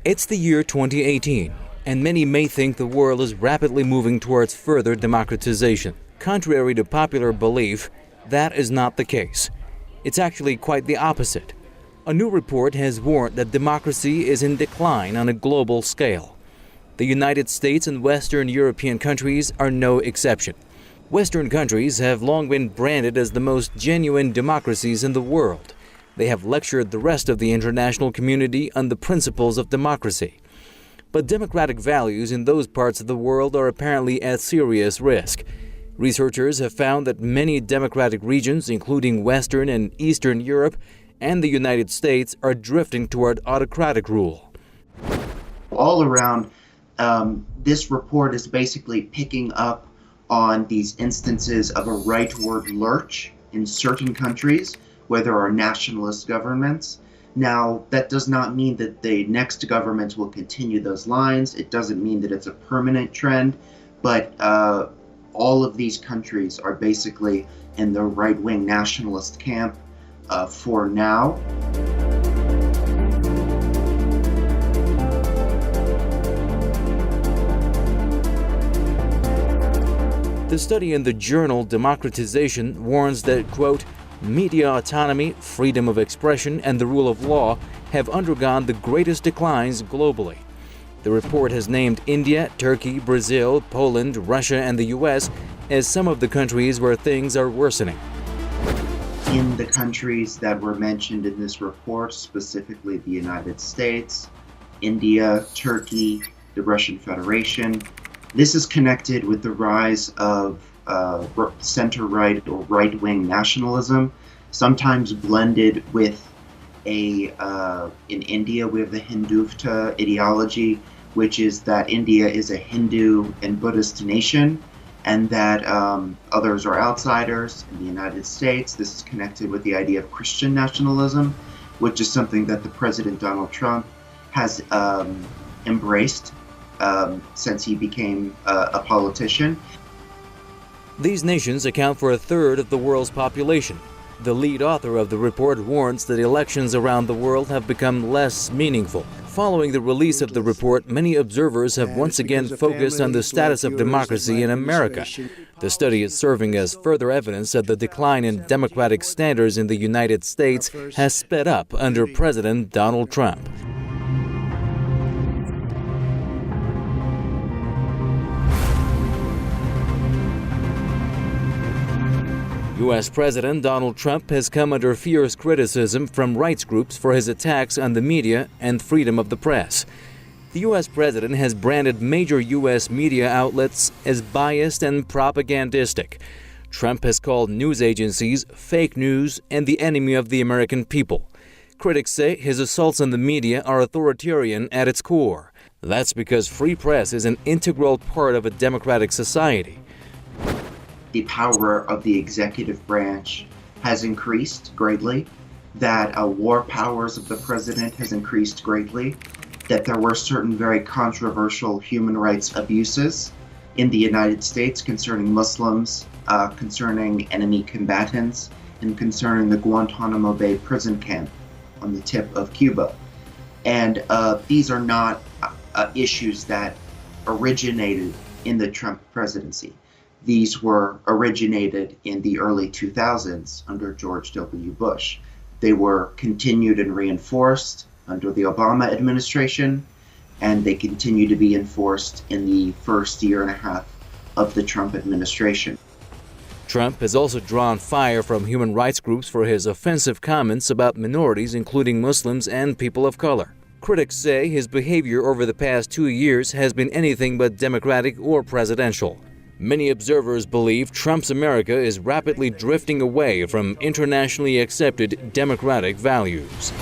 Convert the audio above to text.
It's the year 2018, and many may think the world is rapidly moving towards further democratization. Contrary to popular belief, that is not the case. It's actually quite the opposite. A new report has warned that democracy is in decline on a global scale. The United States and Western European countries are no exception. Western countries have long been branded as the most genuine democracies in the world. They have lectured the rest of the international community on the principles of democracy. But democratic values in those parts of the world are apparently at serious risk. Researchers have found that many democratic regions, including Western and Eastern Europe and the United States, are drifting toward autocratic rule. All around, this report is basically picking up on these instances of a rightward lurch in certain countries where there are nationalist governments. Now, that does not mean that the next government will continue those lines. It doesn't mean that it's a permanent trend, but all of these countries are basically in the right-wing nationalist camp for now. The study in the journal Democratization warns that, quote, media autonomy, freedom of expression, and the rule of law have undergone the greatest declines globally. The report has named India, Turkey, Brazil, Poland, Russia, and the U.S. as some of the countries where things are worsening. In the countries that were mentioned in this report, specifically the United States, India, Turkey, the Russian Federation, this is connected with the rise of center-right or right-wing nationalism, sometimes blended with in India we have the Hindutva ideology, which is that India is a Hindu and Buddhist nation, and that others are outsiders. In the United States, this is connected with the idea of Christian nationalism, which is something that the President Donald Trump has embraced since he became a politician. These nations account for a third of the world's population. The lead author of the report warns that elections around the world have become less meaningful. Following the release of the report, many observers have once again focused on the status of democracy in America. The study is serving as further evidence that the decline in democratic standards in the United States has sped up under President Donald Trump. U.S. President Donald Trump has come under fierce criticism from rights groups for his attacks on the media and freedom of the press. The U.S. president has branded major U.S. media outlets as biased and propagandistic. Trump has called news agencies fake news and the enemy of the American people. Critics say his assaults on the media are authoritarian at its core. That's because free press is an integral part of a democratic society. The power of the executive branch has increased greatly, that war powers of the president has increased greatly, that there were certain very controversial human rights abuses in the United States concerning Muslims, concerning enemy combatants, and concerning the Guantanamo Bay prison camp on the tip of Cuba. And these are not issues that originated in the Trump presidency. These were originated in the early 2000s under George W. Bush. They were continued and reinforced under the Obama administration, and they continue to be enforced in the first year and a half of the Trump administration. Trump has also drawn fire from human rights groups for his offensive comments about minorities, including Muslims and people of color. Critics say his behavior over the past 2 years has been anything but democratic or presidential. Many observers believe Trump's America is rapidly drifting away from internationally accepted democratic values.